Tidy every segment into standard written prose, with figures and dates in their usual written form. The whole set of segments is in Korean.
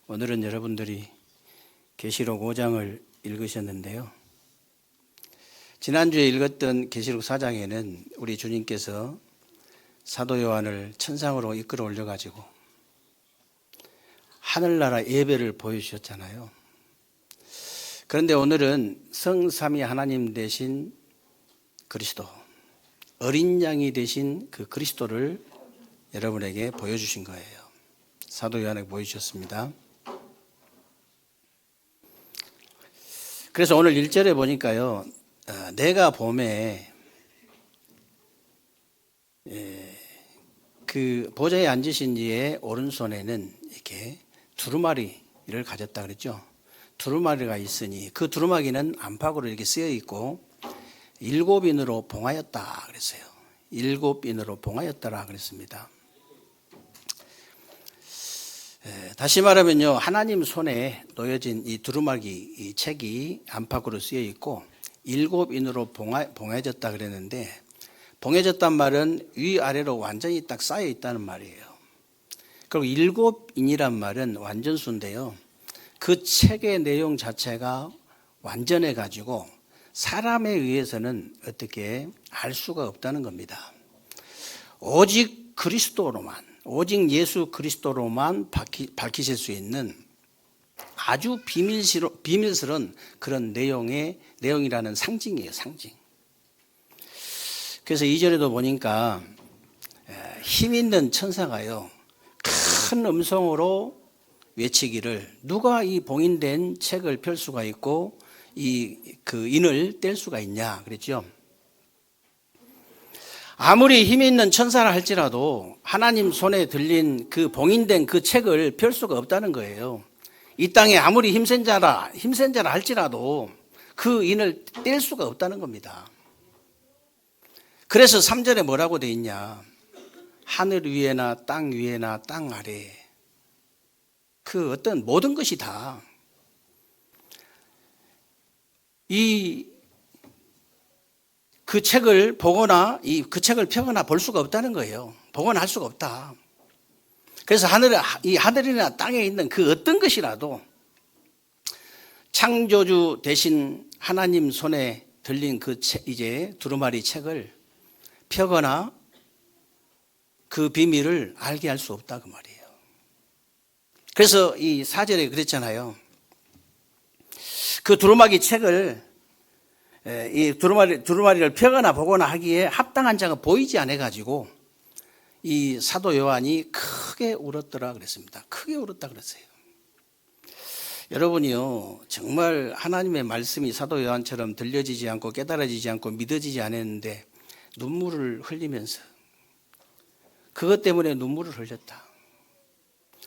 오늘은 여러분들이 계시록 5장을 읽으셨는데요. 지난주에 읽었던 계시록 4장에는 우리 주님께서 사도 요한을 천상으로 이끌어 올려가지고 하늘나라 예배를 보여주셨잖아요. 그런데 오늘은 성삼위 하나님 되신 그리스도, 어린 양이 되신 그 그리스도를 여러분에게 보여주신 거예요. 사도 요한에게 보여주셨습니다. 그래서 오늘 1절에 보니까요, 내가 봄에 그 보좌에 앉으신 이의 오른손에는 이렇게 두루마리를 가졌다 그랬죠. 두루마리가 있으니 그 두루마기는 안팎으로 이렇게 쓰여 있고 7인으로 봉하였다 그랬어요. 7인으로 봉하였다라 그랬습니다. 다시 말하면요, 하나님 손에 놓여진 이 두루마기 이 책이 안팎으로 쓰여 있고 7인으로 봉해졌다 그랬는데, 봉해졌단 말은 위아래로 완전히 딱 쌓여 있다는 말이에요. 그리고 7인이란 말은 완전수인데요, 그 책의 내용 자체가 완전해 가지고 사람에 의해서는 어떻게 알 수가 없다는 겁니다. 오직 그리스도로만, 오직 예수 그리스도로만 밝히실 수 있는 아주 비밀스러운 그런 내용이라는 상징이에요, 상징. 그래서 2절에도 보니까 힘 있는 천사가요, 큰 음성으로 외치기를, 누가 이 봉인된 책을 펼 수가 있고 그 인을 뗄 수가 있냐 그랬죠. 아무리 힘이 있는 천사라 할지라도 하나님 손에 들린 그 봉인된 그 책을 펼 수가 없다는 거예요. 이 땅에 아무리 힘센 자라 할지라도 그 인을 뗄 수가 없다는 겁니다. 그래서 3절에 뭐라고 돼 있냐, 하늘 위에나 땅 위에나 땅 아래에 그 어떤 모든 것이 다 그 책을 보거나 그 책을 펴거나 볼 수가 없다는 거예요. 보거나 할 수가 없다. 그래서 하늘이나 땅에 있는 그 어떤 것이라도 창조주 되신 하나님 손에 들린 그 이제 두루마리 책을 펴거나 그 비밀을 알게 할 수 없다 그 말이에요. 그래서 이 4절에 그랬잖아요. 그 두루마기 책을, 이 두루마리를 펴거나 보거나 하기에 합당한 자가 보이지 않아 가지고 이 사도 요한이 크게 울었더라 그랬습니다. 크게 울었다 그랬어요. 여러분이요, 정말 하나님의 말씀이 사도 요한처럼 들려지지 않고 깨달아지지 않고 믿어지지 않았는데 눈물을 흘리면서, 그것 때문에 눈물을 흘렸다.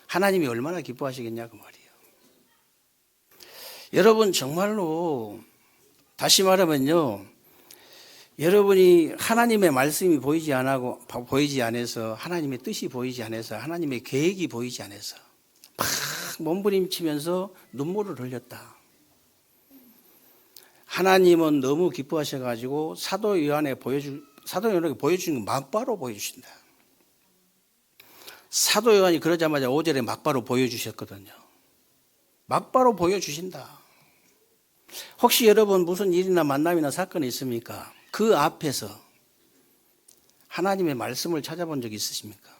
하나님이 얼마나 기뻐하시겠냐 그 말이에요. 여러분, 정말로 다시 말하면요, 여러분이 하나님의 말씀이 보이지 않아서, 하나님의 뜻이 보이지 않아서, 하나님의 계획이 보이지 않아서 막 몸부림치면서 눈물을 흘렸다. 하나님은 너무 기뻐하셔가지고 사도 요한에게 보여주는 거 막바로 보여주신다. 사도 요한이 그러자마자 5절에 막바로 보여주셨거든요. 막바로 보여주신다. 혹시 여러분 무슨 일이나 만남이나 사건이 있습니까? 그 앞에서 하나님의 말씀을 찾아본 적 있으십니까?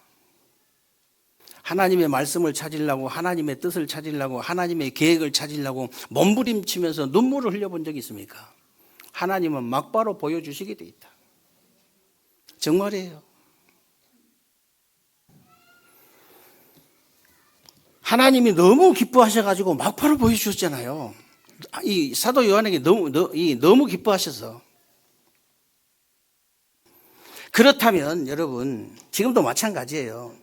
하나님의 말씀을 찾으려고, 하나님의 뜻을 찾으려고, 하나님의 계획을 찾으려고 몸부림치면서 눈물을 흘려본 적이 있습니까? 하나님은 막바로 보여주시게 돼 있다. 정말이에요. 하나님이 너무 기뻐하셔가지고 막바로 보여주셨잖아요. 이 사도 요한에게 너무 기뻐하셔서. 그렇다면 여러분, 지금도 마찬가지예요.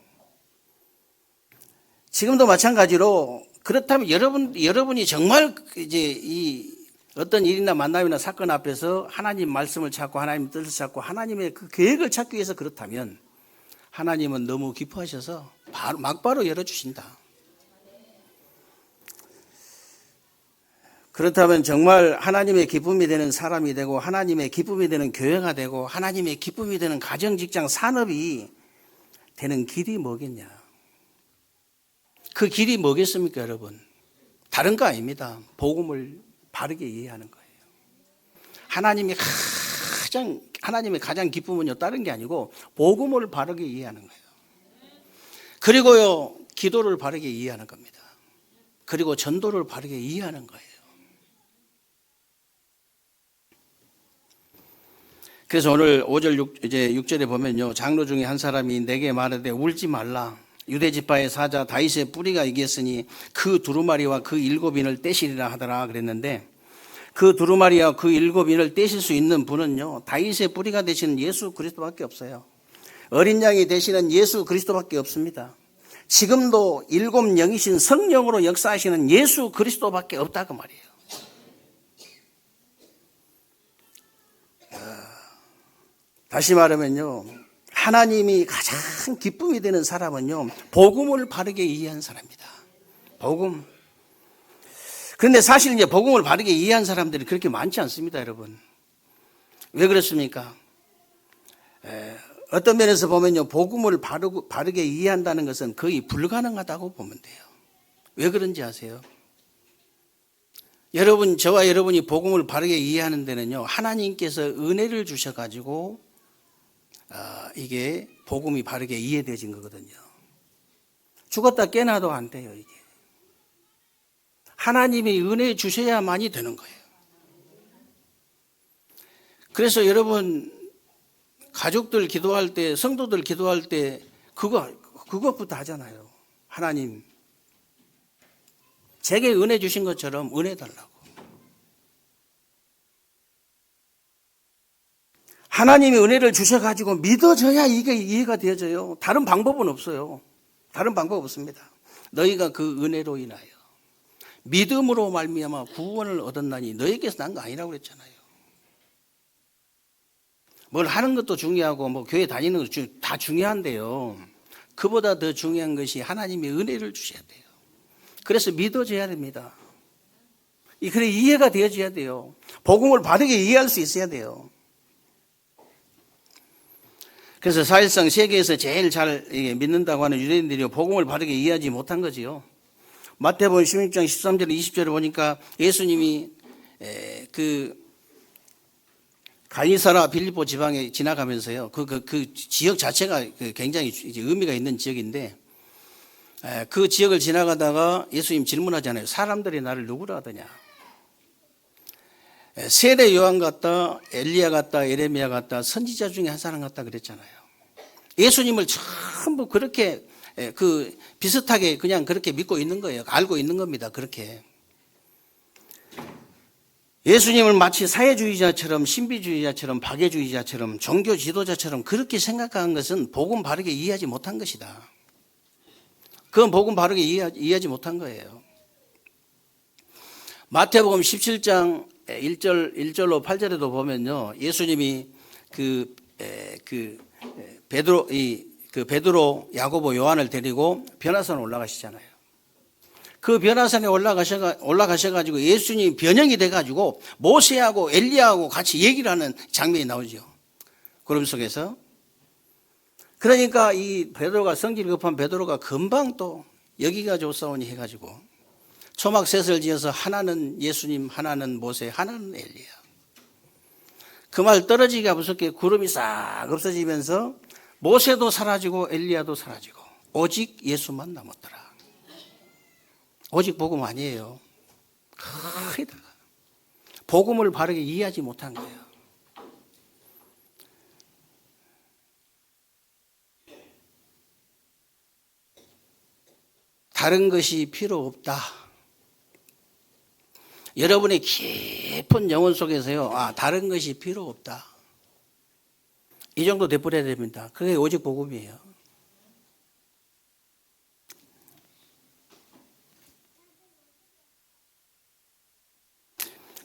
지금도 마찬가지로, 그렇다면 여러분이 정말 이제 이 어떤 일이나 만남이나 사건 앞에서 하나님 말씀을 찾고 하나님 뜻을 찾고 하나님의 그 계획을 찾기 위해서 그렇다면 하나님은 너무 기뻐하셔서 막바로 열어주신다. 그렇다면 정말 하나님의 기쁨이 되는 사람이 되고, 하나님의 기쁨이 되는 교회가 되고, 하나님의 기쁨이 되는 가정, 직장, 산업이 되는 길이 뭐겠냐? 그 길이 뭐겠습니까, 여러분? 다른 거 아닙니다. 복음을 바르게 이해하는 거예요. 하나님의 가장 기쁨은요, 다른 게 아니고 복음을 바르게 이해하는 거예요. 그리고요, 기도를 바르게 이해하는 겁니다. 그리고 전도를 바르게 이해하는 거예요. 그래서 오늘 5절 6절에 보면요, 장로 중에 한 사람이 내게 말하되 울지 말라. 유대 지파의 사자 다윗의 뿌리가 이겼으니 그 두루마리와 그 7인을 떼시리라 하더라 그랬는데, 그 두루마리와 그 7인을 떼실 수 있는 분은요, 다윗의 뿌리가 되시는 예수 그리스도밖에 없어요. 어린 양이 되시는 예수 그리스도밖에 없습니다. 지금도 7영이신 성령으로 역사하시는 예수 그리스도밖에 없다고 말이에요. 다시 말하면요, 하나님이 가장 기쁨이 되는 사람은요, 복음을 바르게 이해한 사람입니다. 복음. 그런데 사실 이제 복음을 바르게 이해한 사람들이 그렇게 많지 않습니다, 여러분. 왜 그렇습니까? 어떤 면에서 보면요, 복음을 바르게 이해한다는 것은 거의 불가능하다고 보면 돼요. 왜 그런지 아세요? 여러분, 저와 여러분이 복음을 바르게 이해하는 데는요, 하나님께서 은혜를 주셔가지고 이게 복음이 바르게 이해되어진 거거든요. 죽었다 깨나도 안 돼요, 이게. 하나님이 은혜 주셔야만이 되는 거예요. 그래서 여러분, 가족들 기도할 때, 성도들 기도할 때 그것부터 하잖아요. 하나님, 제게 은혜 주신 것처럼 은혜 달라고. 하나님이 은혜를 주셔가지고 믿어져야 이게 이해가 되어져요. 다른 방법은 없어요. 다른 방법 없습니다. 너희가 그 은혜로 인하여 믿음으로 말미암아 구원을 얻었나니 너희에게서 난 거 아니라고 그랬잖아요. 뭘 하는 것도 중요하고 뭐 교회 다니는 것도 다 중요한데요. 그보다 더 중요한 것이 하나님의 은혜를 주셔야 돼요. 그래서 믿어져야 됩니다. 그래 이해가 되어져야 돼요. 복음을 바르게 이해할 수 있어야 돼요. 그래서 사실상 세계에서 제일 잘 믿는다고 하는 유대인들이 복음을 바르게 이해하지 못한 거지요. 마태복음 16장 13절 20절을 보니까 예수님이 그 갈리사라 빌립보 지방에 지나가면서요, 그 지역 자체가 굉장히 의미가 있는 지역인데, 그 지역을 지나가다가 예수님 질문하잖아요. 사람들이 나를 누구라 하더냐? 세례 요한 같다, 엘리야 같다, 예레미야 같다, 선지자 중에 한 사람 같다 그랬잖아요. 예수님을 전부 그렇게 비슷하게 그냥 그렇게 믿고 있는 거예요. 알고 있는 겁니다. 그렇게. 예수님을 마치 사회주의자처럼, 신비주의자처럼, 박애주의자처럼, 종교 지도자처럼 그렇게 생각한 것은 복음 바르게 이해하지 못한 것이다. 그건 복음 바르게 이해하지 못한 거예요. 마태복음 17장 1절로 8절에도 보면요, 예수님이 베드로, 야고보, 요한을 데리고 변화산에 올라가시잖아요. 그 변화산에 올라가셔가지고 예수님이 변형이 돼가지고 모세하고 엘리야하고 같이 얘기를 하는 장면이 나오죠. 구름 속에서. 그러니까 이 베드로가, 성질이 급한 베드로가 금방 또 여기가 좋사오니 해가지고 초막셋을 지어서 하나는 예수님, 하나는 모세, 하나는 엘리야. 그 말 떨어지기가 무섭게 구름이 싹 없어지면서 모세도 사라지고 엘리야도 사라지고 오직 예수만 남았더라. 오직 복음 아니에요. 거기다가 복음을 바르게 이해하지 못한 거예요. 다른 것이 필요 없다. 여러분의 깊은 영혼 속에서요, 다른 것이 필요 없다. 이 정도 돼버려야 됩니다. 그게 오직 복음이에요.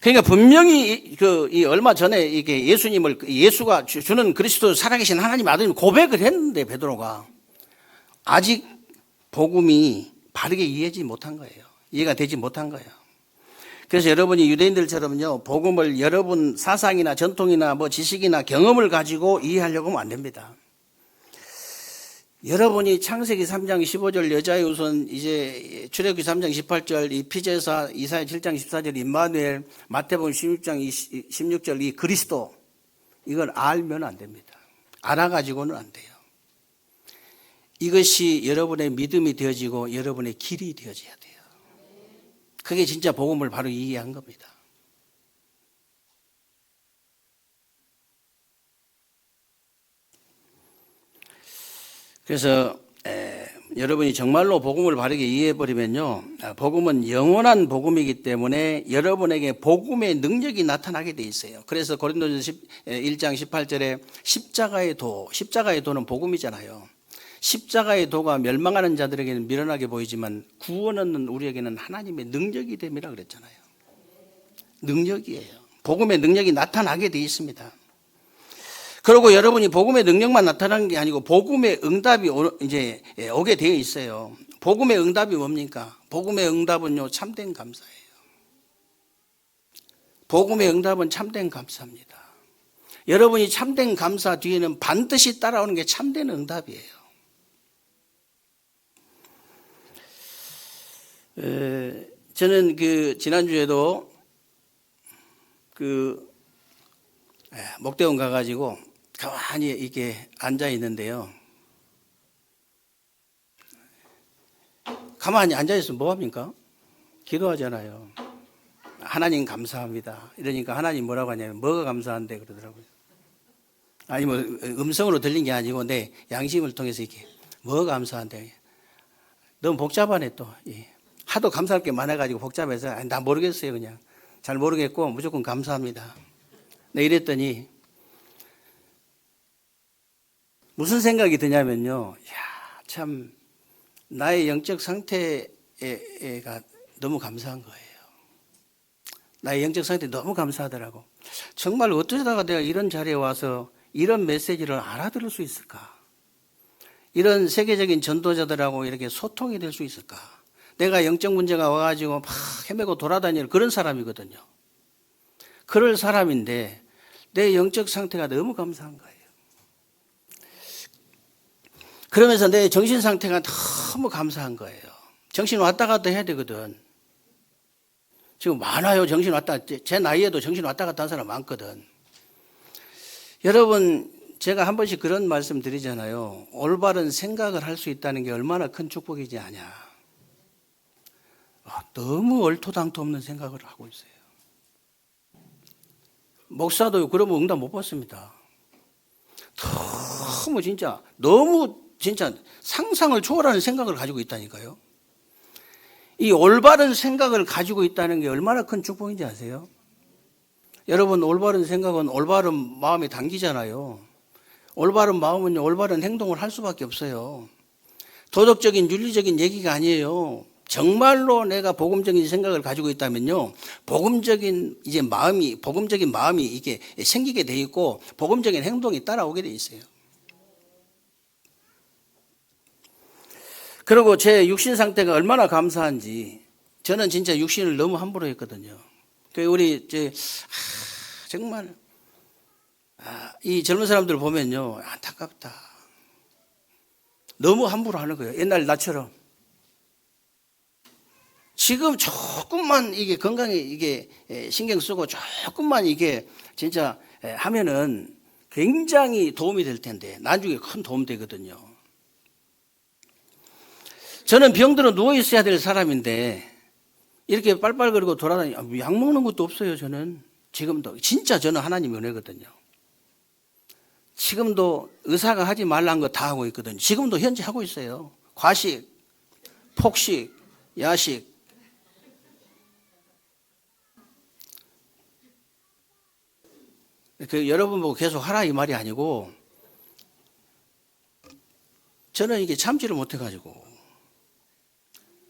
그러니까 분명히 이 얼마 전에 이게 예수가 주는 그리스도 살아계신 하나님 아들을 고백을 했는데 베드로가 아직 복음이 바르게 이해하지 못한 거예요. 이해가 되지 못한 거예요. 그래서 여러분이 유대인들처럼요, 복음을 여러분 사상이나 전통이나 뭐 지식이나 경험을 가지고 이해하려고 하면 안 됩니다. 여러분이 창세기 3장 15절 여자의 후손, 이제 출애굽기 3장 18절 이 피제사, 이사야 7장 14절 임마누엘, 마태복음 16장 16절 이 그리스도, 이걸 알면 안 됩니다. 알아가지고는 안 돼요. 이것이 여러분의 믿음이 되어지고 여러분의 길이 되어져야 돼요. 그게 진짜 복음을 바로 이해한 겁니다. 그래서 여러분이 정말로 복음을 바르게 이해해버리면요, 복음은 영원한 복음이기 때문에 여러분에게 복음의 능력이 나타나게 돼 있어요. 그래서 고린도전서 1장 18절에 십자가의 도는 복음이잖아요. 십자가의 도가 멸망하는 자들에게는 미련하게 보이지만 구원은 우리에게는 하나님의 능력이 됨이라 그랬잖아요. 능력이에요. 복음의 능력이 나타나게 돼 있습니다. 그리고 여러분이 복음의 능력만 나타나는 게 아니고 복음의 응답이 이제 오게 되어 있어요. 복음의 응답이 뭡니까? 복음의 응답은요, 참된 감사예요. 복음의 응답은 참된 감사입니다. 여러분이 참된 감사 뒤에는 반드시 따라오는 게 참된 응답이에요. 저는 지난주에도 목대원 가가지고 가만히 이렇게 앉아 있는데요. 가만히 앉아 있으면 뭐합니까? 기도하잖아요. 하나님 감사합니다. 이러니까 하나님 뭐라고 하냐면 뭐가 감사한데 그러더라고요. 아니 뭐 음성으로 들린 게 아니고 내 양심을 통해서 이렇게 뭐가 감사한데. 너무 복잡하네 또. 하도 감사할 게 많아가지고 복잡해서 나 모르겠어요. 그냥 잘 모르겠고 무조건 감사합니다. 네, 이랬더니 무슨 생각이 드냐면요, 참 나의 영적 상태가 너무 감사한 거예요. 나의 영적 상태 너무 감사하더라고. 정말 어쩌다가 내가 이런 자리에 와서 이런 메시지를 알아들을 수 있을까? 이런 세계적인 전도자들하고 이렇게 소통이 될 수 있을까? 내가 영적 문제가 와가지고 막 헤매고 돌아다니는 그런 사람이거든요. 그럴 사람인데 내 영적 상태가 너무 감사한 거예요. 그러면서 내 정신 상태가 너무 감사한 거예요. 정신 왔다 갔다 해야 되거든. 지금 많아요. 정신 왔다. 제 나이에도 정신 왔다 갔다 한 사람 많거든. 여러분, 제가 한 번씩 그런 말씀 드리잖아요. 올바른 생각을 할 수 있다는 게 얼마나 큰 축복이지 아냐. 너무 얼토당토 없는 생각을 하고 있어요. 목사도 그러면 응답 못 받습니다. 너무 진짜 상상을 초월하는 생각을 가지고 있다니까요. 이 올바른 생각을 가지고 있다는 게 얼마나 큰 축복인지 아세요? 여러분, 올바른 생각은 올바른 마음에 담기잖아요. 올바른 마음은요, 올바른 행동을 할 수밖에 없어요. 도덕적인 윤리적인 얘기가 아니에요. 정말로 내가 복음적인 생각을 가지고 있다면요, 복음적인 마음이 이게 생기게 돼 있고 복음적인 행동이 따라오게 돼 있어요. 그리고 제 육신 상태가 얼마나 감사한지, 저는 진짜 육신을 너무 함부로 했거든요. 우리 정말 이 젊은 사람들 보면요, 안타깝다. 너무 함부로 하는 거예요. 옛날 나처럼. 지금 조금만 이게 건강에 이게 신경 쓰고 조금만 이게 진짜 하면은 굉장히 도움이 될 텐데, 나중에 큰 도움 되거든요. 저는 병들어 누워 있어야 될 사람인데 이렇게 빨빨거리고 약 먹는 것도 없어요. 저는 지금도 진짜 저는 하나님의 은혜거든요. 지금도 의사가 하지 말라는 거 다 하고 있거든요. 지금도 현재 하고 있어요. 과식, 폭식, 야식. 여러분 보고 계속 하라 이 말이 아니고, 저는 이게 참지를 못해가지고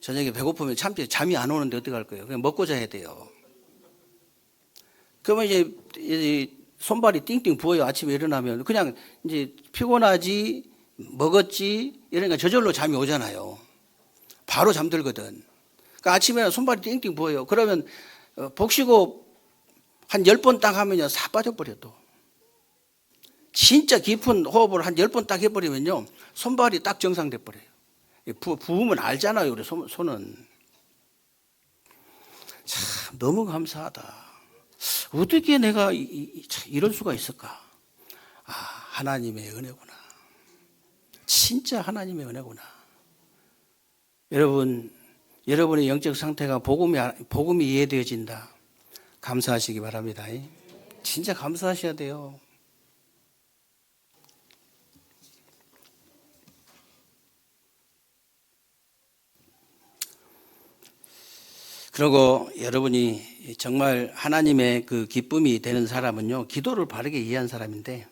저녁에 배고프면 잠이 안 오는데 어떡할 거예요? 그냥 먹고 자야 돼요. 그러면 이제 손발이 띵띵 부어요. 아침에 일어나면 그냥 이제 피곤하지, 먹었지 이러니까 저절로 잠이 오잖아요. 바로 잠들거든. 그러니까 아침에 손발이 띵띵 부어요. 그러면 복식호흡 한 10번 딱 하면요, 사 빠져버려 또. 진짜 깊은 호흡을 한 10번 딱 해버리면요, 손발이 딱 정상돼 버려요. 부으면 알잖아요. 우리 손은. 참 너무 감사하다. 어떻게 내가 이럴 수가 있을까? 아, 하나님의 은혜구나. 진짜 하나님의 은혜구나. 여러분의 영적 상태가 복음이 이해되어진다. 감사하시기 바랍니다. 진짜 감사하셔야 돼요. 그리고 여러분이 정말 하나님의 그 기쁨이 되는 사람은요, 기도를 바르게 이해한 사람인데,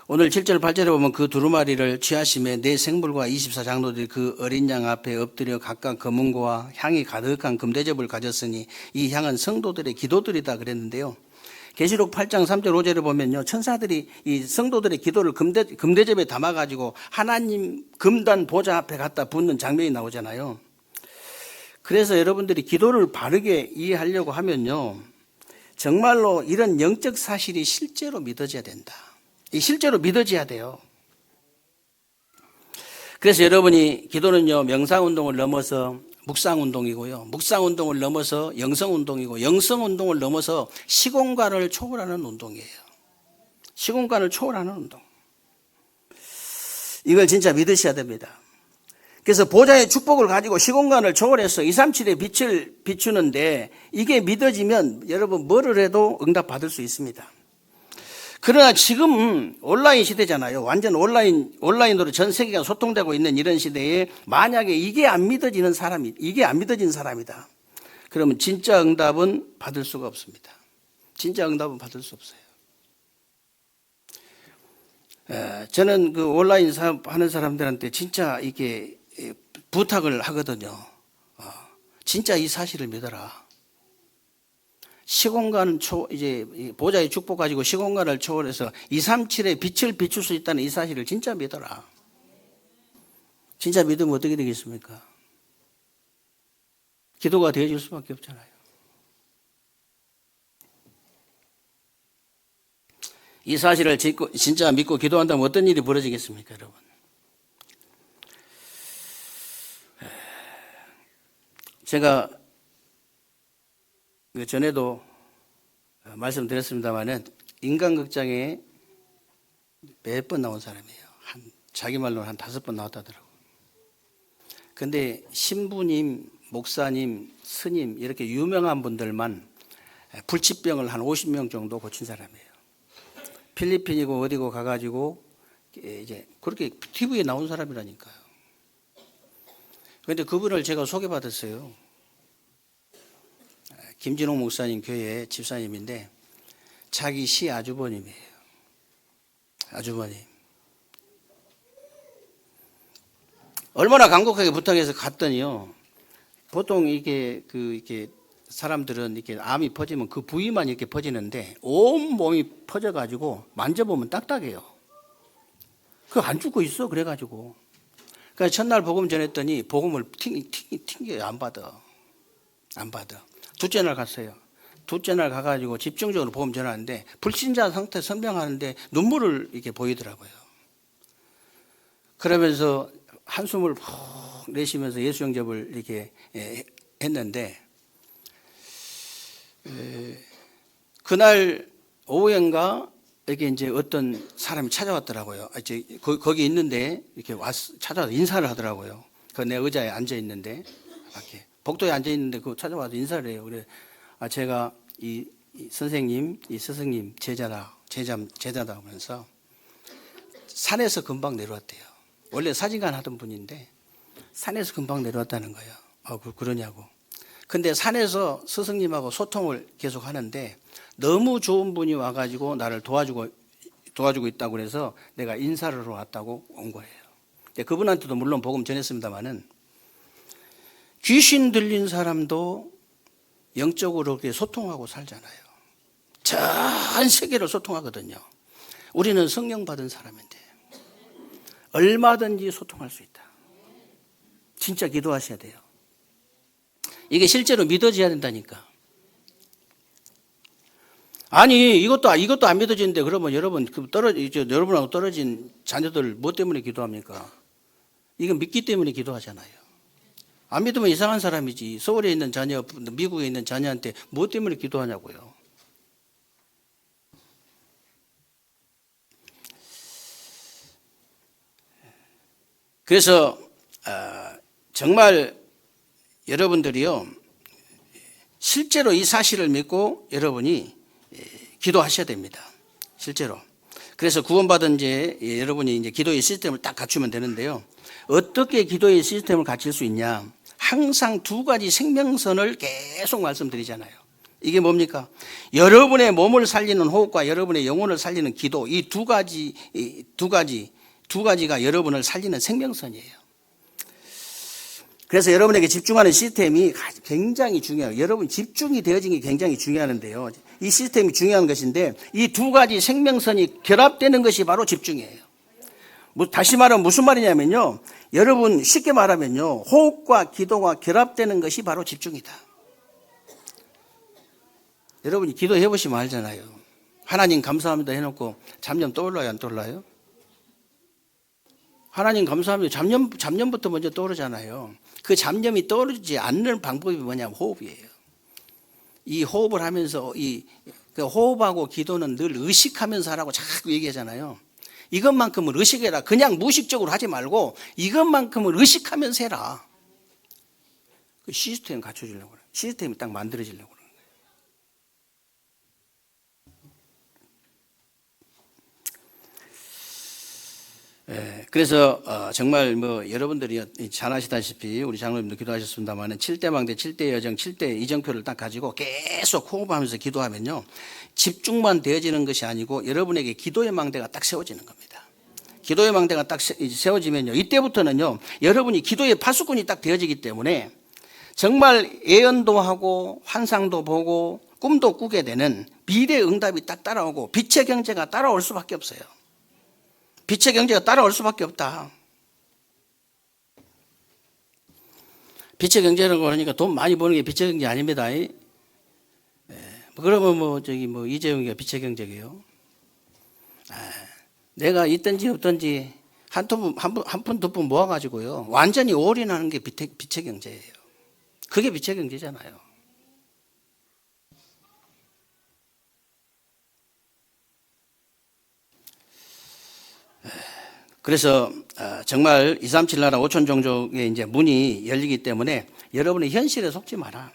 오늘 7절 8절에 보면 그 두루마리를 취하심에 내 생물과 24장로들이 그 어린 양 앞에 엎드려 각각 검은고와 향이 가득한 금대접을 가졌으니 이 향은 성도들의 기도들이다 그랬는데요. 계시록 8장 3절 5절에 보면요, 천사들이 이 성도들의 기도를 금대접에 담아가지고 하나님 금단 보좌 앞에 갖다 붓는 장면이 나오잖아요. 그래서 여러분들이 기도를 바르게 이해하려고 하면요, 정말로 이런 영적 사실이 실제로 믿어져야 된다. 실제로 믿어져야 돼요. 그래서 여러분이 기도는요, 명상운동을 넘어서 묵상운동이고요, 묵상운동을 넘어서 영성운동이고, 영성운동을 넘어서 시공간을 초월하는 운동이에요. 시공간을 초월하는 운동. 이걸 진짜 믿으셔야 됩니다. 그래서 보좌의 축복을 가지고 시공간을 초월해서 237의 빛을 비추는데, 이게 믿어지면 여러분 뭐를 해도 응답 받을 수 있습니다. 그러나 지금 온라인 시대잖아요. 완전 온라인으로 전 세계가 소통되고 있는 이런 시대에 만약에 이게 안 믿어진 사람이다. 그러면 진짜 응답은 받을 수가 없습니다. 진짜 응답은 받을 수 없어요. 저는 그 온라인 사업 하는 사람들한테 진짜 이게 부탁을 하거든요. 진짜 이 사실을 믿어라. 시공간 이제 보좌의 축복 가지고 시공간을 초월해서 237의 빛을 비출 수 있다는 이 사실을 진짜 믿어라. 진짜 믿으면 어떻게 되겠습니까? 기도가 되어질 수밖에 없잖아요. 이 사실을 진짜 믿고 기도한다면 어떤 일이 벌어지겠습니까, 여러분? 제가 그 전에도 말씀드렸습니다만은 인간극장에 몇 번 나온 사람이에요. 자기 말로는 한 5번 나왔다더라고요. 근데 신부님, 목사님, 스님 이렇게 유명한 분들만 불치병을 한 50명 정도 고친 사람이에요. 필리핀이고 어디고 가가지고 이제 그렇게 TV에 나온 사람이라니까요. 그런데 그분을 제가 소개받았어요. 김진홍 목사님 교회 집사님인데 자기 시 아주버님이에요. 아주버님. 얼마나 간곡하게 부탁해서 갔더니요. 보통 이렇게 사람들은 이렇게 암이 퍼지면 그 부위만 이렇게 퍼지는데 온 몸이 퍼져가지고 만져보면 딱딱해요. 그거 안 죽고 있어. 그래가지고. 그래서 첫날 복음 전했더니 복음을 튕겨요. 안 받아. 둘째 날 갔어요. 둘째 날 가가지고 집중적으로 복음 전하는데 불신자 상태 설명하는데 눈물을 이렇게 보이더라고요. 그러면서 한숨을 푹 내쉬면서 예수 영접을 이렇게 했는데 그날 오후인가 이렇게 이제 어떤 사람이 찾아왔더라고요. 이제 거기 있는데 이렇게 찾아와서 인사를 하더라고요. 그 내 의자에 앉아 있는데 이렇게 복도에 앉아 있는데 그 찾아와서 인사를 해요. 그래, 제가 이 선생님, 이 스승님 제자다 하면서 산에서 금방 내려왔대요. 원래 사진관 하던 분인데 산에서 금방 내려왔다는 거예요. 그러냐고. 근데 산에서 스승님하고 소통을 계속 하는데 너무 좋은 분이 와가지고 나를 도와주고 있다고 그래서 내가 인사를 하러 왔다고 온 거예요. 그분한테도 물론 복음 전했습니다만은 귀신 들린 사람도 영적으로 그렇게 소통하고 살잖아요. 전 세계로 소통하거든요. 우리는 성령 받은 사람인데 얼마든지 소통할 수 있다. 진짜 기도하셔야 돼요. 이게 실제로 믿어져야 된다니까. 아니 이것도 안 믿어지는데 그러면 여러분 여러분하고 떨어진 자녀들 뭐 때문에 기도합니까? 이건 믿기 때문에 기도하잖아요. 안 믿으면 이상한 사람이지. 서울에 있는 자녀, 미국에 있는 자녀한테 뭐 때문에 기도하냐고요. 그래서 정말 여러분들이요 실제로 이 사실을 믿고 여러분이 기도하셔야 됩니다. 실제로. 그래서 구원받은 여러분이 이제 기도의 시스템을 딱 갖추면 되는데요. 어떻게 기도의 시스템을 갖출 수 있냐? 항상 두 가지 생명선을 계속 말씀드리잖아요. 이게 뭡니까? 여러분의 몸을 살리는 호흡과 여러분의 영혼을 살리는 기도, 이 두 가지가 여러분을 살리는 생명선이에요. 그래서 여러분에게 집중하는 시스템이 굉장히 중요해요. 여러분 집중이 되어진 게 굉장히 중요한데요. 이 시스템이 중요한 것인데 이 두 가지 생명선이 결합되는 것이 바로 집중이에요. 다시 말하면 무슨 말이냐면요. 여러분 쉽게 말하면요. 호흡과 기도가 결합되는 것이 바로 집중이다. 여러분이 기도해 보시면 알잖아요. 하나님 감사합니다 해놓고 잡념 떠올라요, 안 떠올라요? 하나님 감사합니다. 잡념부터 먼저 떠오르잖아요. 그 잡념이 떠오르지 않는 방법이 뭐냐면 호흡이에요. 이 호흡을 하면서 그 호흡하고 기도는 늘 의식하면서 하라고 자꾸 얘기하잖아요. 이것만큼은 의식해라. 그냥 무의식적으로 하지 말고 이것만큼은 의식하면서 해라. 그 시스템 갖춰주려고 그래요. 시스템이 딱 만들어지려고 그래요. 그래서 정말 여러분들이 잘 아시다시피 우리 장로님도 기도하셨습니다만 7대 망대, 7대 여정, 7대 이정표를 딱 가지고 계속 호흡하면서 기도하면요. 집중만 되어지는 것이 아니고 여러분에게 기도의 망대가 딱 세워지는 겁니다. 기도의 망대가 딱 세워지면요. 이때부터는요. 여러분이 기도의 파수꾼이 딱 되어지기 때문에 정말 예언도 하고 환상도 보고 꿈도 꾸게 되는 미래 응답이 딱 따라오고 빛의 경제가 따라올 수밖에 없어요. 빛의 경제가 따라올 수밖에 없다. 빛의 경제라고 그러니까 돈 많이 버는 게 빛의 경제 아닙니다. 그러면 이재용이가 빛의 경제예요. 내가 있든지 없든지 한 푼 두 푼 모아가지고요. 완전히 올인하는 게 빛의 경제예요. 그게 빛의 경제잖아요. 그래서 정말 237 나라 5천 종족의 이제 문이 열리기 때문에 여러분의 현실에 속지 마라.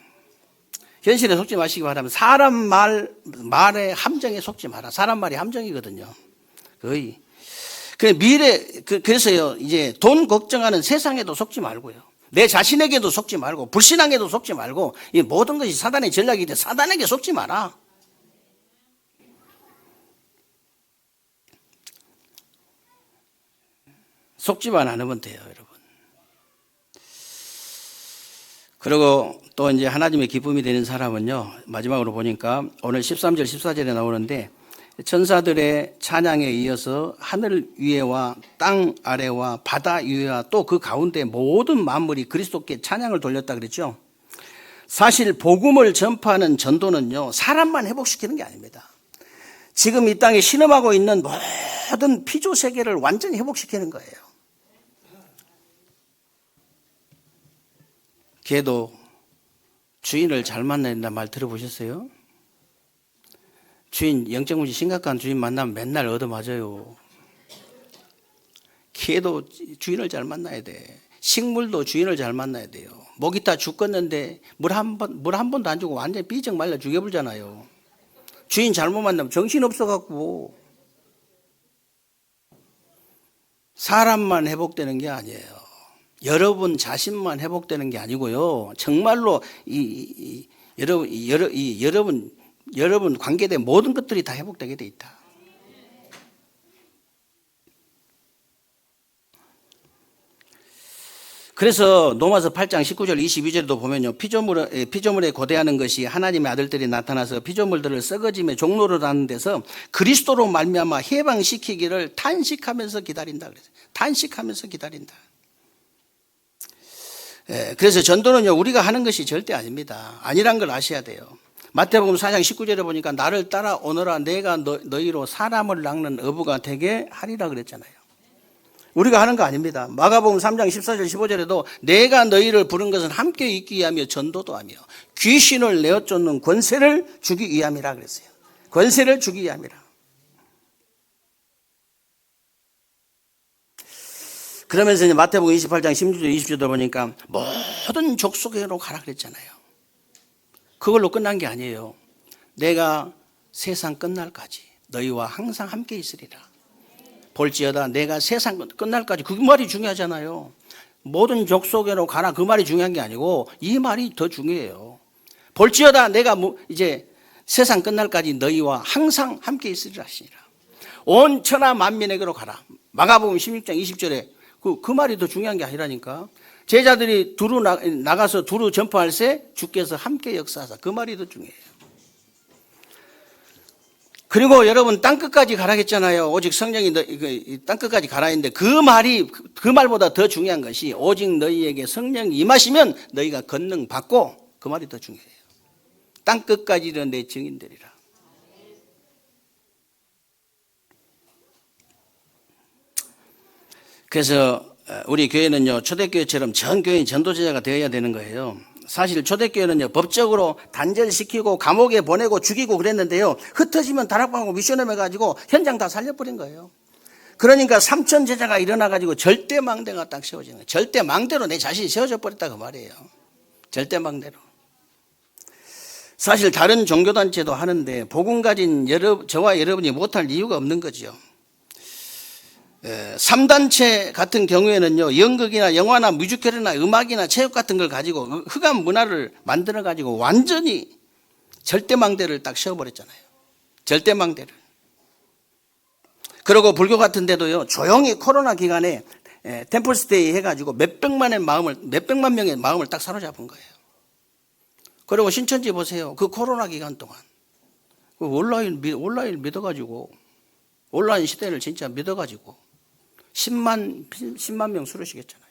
현실에 속지 마시기 바라면 사람 말의 함정에 속지 마라. 사람 말이 함정이거든요. 거의. 그래서요, 이제 돈 걱정하는 세상에도 속지 말고요. 내 자신에게도 속지 말고, 불신앙에도 속지 말고, 이 모든 것이 사단의 전략이기 때문에 사단에게 속지 마라. 속지만 않으면 돼요, 여러분. 그리고 또 이제 하나님의 기쁨이 되는 사람은요, 마지막으로 보니까 오늘 13절, 14절에 나오는데 천사들의 찬양에 이어서 하늘 위에와 땅 아래와 바다 위에와 또 그 가운데 모든 만물이 그리스도께 찬양을 돌렸다 그랬죠. 사실 복음을 전파하는 전도는요, 사람만 회복시키는 게 아닙니다. 지금 이 땅에 신음하고 있는 모든 피조 세계를 완전히 회복시키는 거예요. 개도 주인을 잘 만나야 된다는 말 들어보셨어요? 주인, 영적 문제 심각한 주인 만나면 맨날 얻어맞아요. 개도 주인을 잘 만나야 돼. 식물도 주인을 잘 만나야 돼요. 목이 다 죽겠는데 물 한 번도 안 주고 완전히 삐쩍 말라 죽여버리잖아요. 주인 잘못 만나면 정신없어갖고. 사람만 회복되는 게 아니에요. 여러분 자신만 회복되는 게 아니고요. 정말로 여러분 관계된 모든 것들이 다 회복되게 돼 있다. 그래서 로마서 8장 19절 22절도 보면요. 피조물에 고대하는 것이 하나님의 아들들이 나타나서 피조물들을 썩어짐의 종로를 하는 데서 그리스도로 말미암아 해방시키기를 탄식하면서 기다린다 그랬어요. 탄식하면서 기다린다. 그래서 전도는요, 우리가 하는 것이 절대 아닙니다. 아니란 걸 아셔야 돼요. 마태복음 4장 19절에 보니까 나를 따라오너라 내가 너희로 사람을 낚는 어부가 되게 하리라 그랬잖아요. 우리가 하는 거 아닙니다. 마가복음 3장 14절 15절에도 내가 너희를 부른 것은 함께 있기 위하며 전도도 하며 귀신을 내어 쫓는 권세를 주기 위함이라 그랬어요. 권세를 주기 위함이라. 그러면서 이제 마태복음 28장 16절 20절도 보니까 모든 족속으로 가라 그랬잖아요. 그걸로 끝난 게 아니에요. 내가 세상 끝날까지 너희와 항상 함께 있으리라. 볼지어다 내가 세상 끝날까지, 그 말이 중요하잖아요. 모든 족속으로 가라 그 말이 중요한 게 아니고 이 말이 더 중요해요. 볼지어다 내가 이제 세상 끝날까지 너희와 항상 함께 있으리라 하시니라. 온 천하 만민에게로 가라. 마가복음 16장 20절에 그 말이 더 중요한 게 아니라니까. 제자들이 두루 나가서 두루 전파할 때 주께서 함께 역사하사, 그 말이 더 중요해요. 그리고 여러분 땅끝까지 가라겠잖아요. 오직 성령이 땅끝까지 가라 했는데 그 말보다 더 중요한 것이 오직 너희에게 성령이 임하시면 너희가 권능 받고, 그 말이 더 중요해요. 땅끝까지 이르러 내 증인되리라. 그래서 우리 교회는요, 초대교회처럼 전 교회인 전도제자가 되어야 되는 거예요. 사실 초대교회는요, 법적으로 단절시키고 감옥에 보내고 죽이고 그랬는데요, 흩어지면 다락방하고 미션홈 해가지고 현장 다 살려버린 거예요. 그러니까 3천 제자가 일어나가지고 절대망대가 딱 세워지는 거예요. 절대망대로 내 자신이 세워져 버렸다 그 말이에요. 절대망대로. 사실 다른 종교단체도 하는데 복음 가진 저와 여러분이 못할 이유가 없는 거죠. 3단체 같은 경우에는요, 연극이나 영화나 뮤지컬이나 음악이나 체육 같은 걸 가지고 흑암 문화를 만들어 가지고 완전히 절대망대를 딱 세워버렸잖아요. 절대망대를. 그리고 불교 같은 데도요, 조용히 코로나 기간에 템플스테이 해가지고 몇백만 명의 마음을 딱 사로잡은 거예요. 그리고 신천지 보세요. 그 코로나 기간 동안 그 온라인 믿어가지고, 온라인 시대를 진짜 믿어가지고 10만 명 수르시겠잖아요.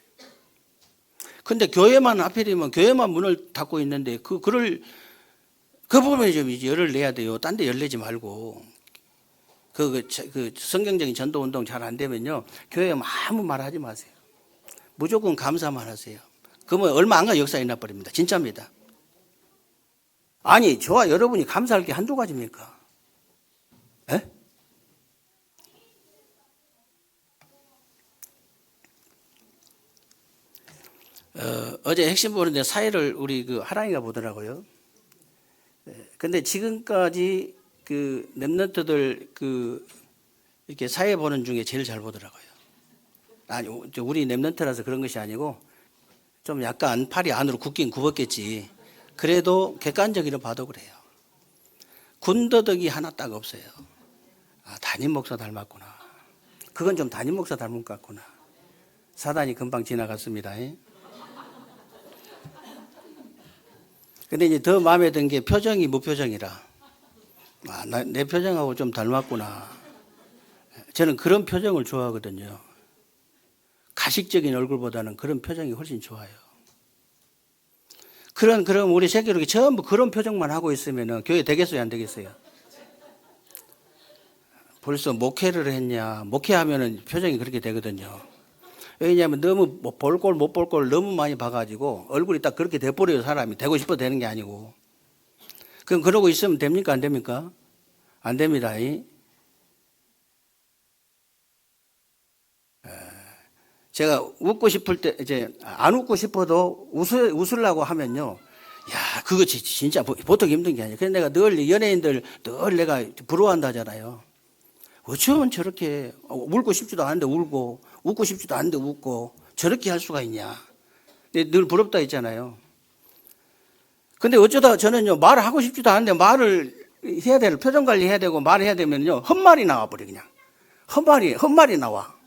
근데 교회만 하필이면 교회만 문을 닫고 있는데 그 부분에 좀 이제 열을 내야 돼요. 딴 데 열 내지 말고. 그 성경적인 전도 운동 잘 안 되면요, 교회에 아무 말 하지 마세요. 무조건 감사만 하세요. 그러면 얼마 안 가 역사 일어나 버립니다. 진짜입니다. 아니, 저와 여러분이 감사할 게 한두 가지입니까? 에? 어제 핵심 보는데 사회를 우리 하랑이가 보더라고요. 근데 지금까지 그 랩런트들 이렇게 사회 보는 중에 제일 잘 보더라고요. 아니, 우리 랩런트라서 그런 것이 아니고 좀 약간 팔이 안으로 굽긴 굽었겠지. 그래도 객관적으로 봐도 그래요. 군더더기 하나 딱 없어요. 아, 담임 목사 닮았구나. 그건 좀 담임 목사 닮은 것 같구나. 사단이 금방 지나갔습니다. 근데 이제 더 마음에 든 게 표정이 무표정이라. 아, 내 표정하고 좀 닮았구나. 저는 그런 표정을 좋아하거든요. 가식적인 얼굴보다는 그런 표정이 훨씬 좋아요. 그럼 우리 새끼들이 전부 그런 표정만 하고 있으면 교회 되겠어요, 안 되겠어요? 벌써 목회를 했냐. 목회하면은 표정이 그렇게 되거든요. 왜냐하면 너무 볼 꼴 못 볼 꼴 너무 많이 봐가지고 얼굴이 딱 그렇게 돼버려요. 사람이 되고 싶어 되는 게 아니고. 그럼 그러고 있으면 됩니까, 안 됩니까? 안 됩니다. 제가 웃고 싶을 때, 이제 안 웃고 싶어도 웃으려고 하면요, 야, 그거 진짜 보통 힘든 게 아니에요. 그래서 내가 늘 연예인들 늘 내가 부러워한다 하잖아요. 어쩌면 저렇게 울고 싶지도 않은데 울고, 웃고 싶지도 않은데 웃고, 저렇게 할 수가 있냐. 근데 늘 부럽다 했잖아요. 근데 어쩌다 저는요, 말을 하고 싶지도 않은데 말을 해야 될, 표정 관리해야 되고 말을 해야 되면요, 헛말이 나와버려, 그냥. 헛말이 나와.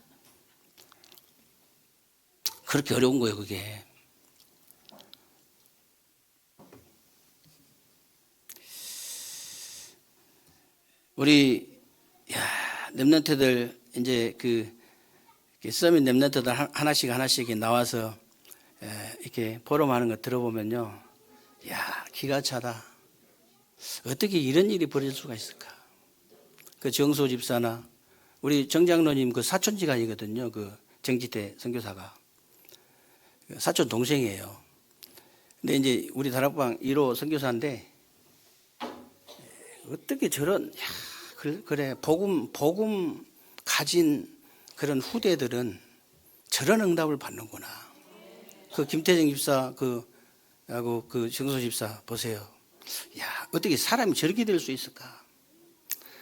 그렇게 어려운 거예요, 그게. 우리, 랩런트들, 이제 서밋 랩런트들 하나씩 나와서 이렇게 포럼하는 거 들어보면요, 기가 차다. 어떻게 이런 일이 벌어질 수가 있을까? 그 정소 집사나 우리 정장로님 그 사촌지간이거든요. 그 정지태 선교사가 사촌 동생이에요. 근데 이제 우리 다락방 1호 선교사인데 어떻게 저런 그래 복음 가진 그런 후대들은 저런 응답을 받는구나. 그 김태정 집사 하고 그 정소 집사 보세요. 야, 어떻게 사람이 저렇게 될 수 있을까?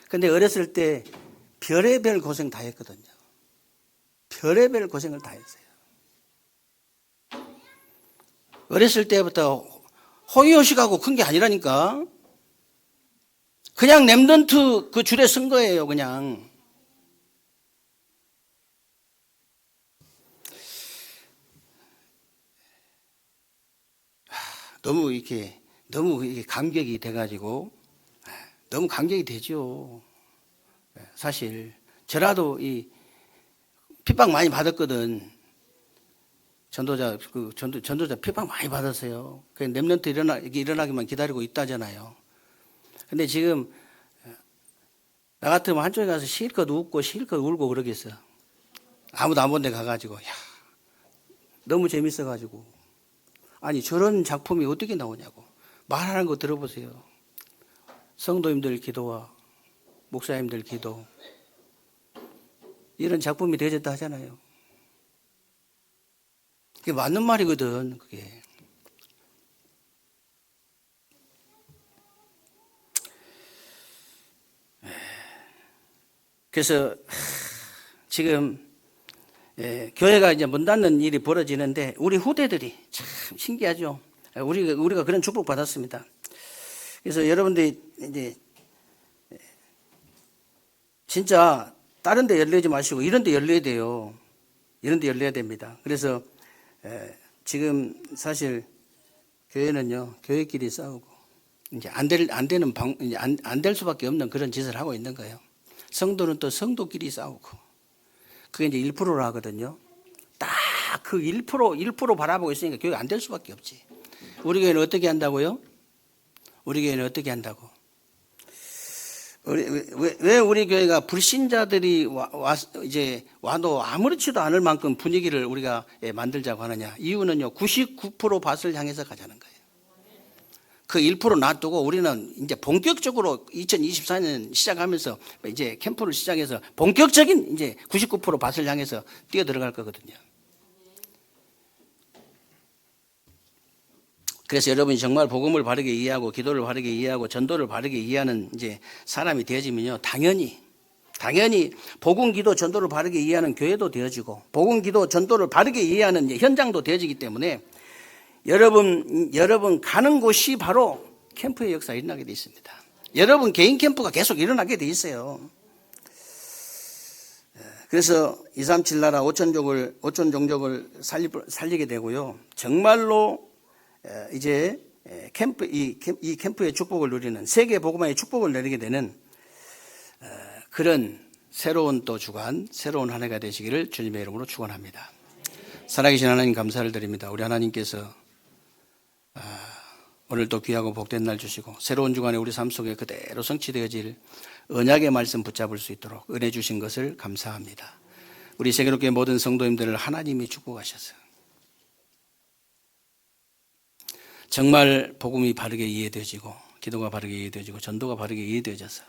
근데 어렸을 때 별의별 고생 다 했거든요. 별의별 고생을 다 했어요. 어렸을 때부터 호의호식하고 큰 게 아니라니까. 그냥 랩런트 그 줄에 쓴 거예요, 그냥. 너무 이렇게 감격이 돼가지고 너무 감격이 되죠. 사실 저라도 이 핍박 많이 받았거든. 전도자 핍박 많이 받았어요. 그 렘넌트 일어나기만 기다리고 있다잖아요. 근데 지금 나 같으면 한쪽에 가서 실컷 웃고 실컷 울고 그러겠어. 아무도 안 본 데 가가지고 야 너무 재밌어가지고 아니 저런 작품이 어떻게 나오냐고 말하는 거 들어보세요. 성도님들 기도와 목사님들 기도 이런 작품이 되어졌다 하잖아요. 그게 맞는 말이거든. 그게 그래서 지금 교회가 이제 문 닫는 일이 벌어지는데 우리 후대들이 참 신기하죠. 우리가 그런 축복 받았습니다. 그래서 여러분들이 이제 진짜 다른 데 열리지 마시고 이런 데 열려야 돼요. 이런 데 열려야 됩니다. 그래서 지금 사실 교회는요, 교회끼리 싸우고 이제 안 될 수밖에 없는 그런 짓을 하고 있는 거예요. 성도는 또 성도끼리 싸우고 그게 이제 1%로 하거든요. 딱 그 1% 바라보고 있으니까 교회가 안 될 수밖에 없지. 우리 교회는 어떻게 한다고요? 우리 교회는 어떻게 한다고? 왜 우리 교회가 불신자들이 와도 아무렇지도 않을 만큼 분위기를 우리가 만들자고 하느냐? 이유는요, 99% 밭을 향해서 가자는 거예요. 그 1% 놔두고 우리는 이제 본격적으로 2024년 시작하면서 이제 캠프를 시작해서 본격적인 이제 99% 밭을 향해서 뛰어 들어갈 거거든요. 그래서 여러분이 정말 복음을 바르게 이해하고 기도를 바르게 이해하고 전도를 바르게 이해하는 이제 사람이 되어지면요, 당연히 복음, 기도, 전도를 바르게 이해하는 교회도 되어지고 복음, 기도, 전도를 바르게 이해하는 현장도 되어지기 때문에 여러분 가는 곳이 바로 캠프의 역사가 일어나게 되어 있습니다. 여러분 개인 캠프가 계속 일어나게 되어 있어요. 그래서 237 나라 5천 종족을 살리게 되고요. 정말로 이제 이 캠프의 축복을 누리는 세계 복음화의 축복을 누리게 되는 그런 새로운 또 주간, 새로운 한 해가 되시기를 주님의 이름으로 축원합니다. 살아계신 하나님 감사를 드립니다. 우리 하나님께서 오늘 또 귀하고 복된 날 주시고 새로운 주간에 우리 삶 속에 그대로 성취되어질 언약의 말씀 붙잡을 수 있도록 은혜 주신 것을 감사합니다. 우리 세계롭게 모든 성도님들을 하나님이 축복하셔서 정말 복음이 바르게 이해되어지고 기도가 바르게 이해되어지고 전도가 바르게 이해되어져서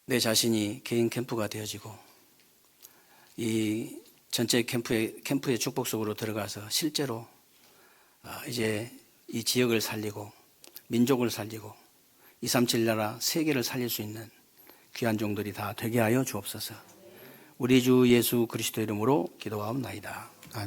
내 자신이 개인 캠프가 되어지고 이 전체 캠프의 축복 속으로 들어가서 실제로 이제 이 지역을 살리고 민족을 살리고 237 나라 세계를 살릴 수 있는 귀한 종들이 다 되게 하여 주옵소서. 우리 주 예수 그리스도 이름으로 기도하옵나이다.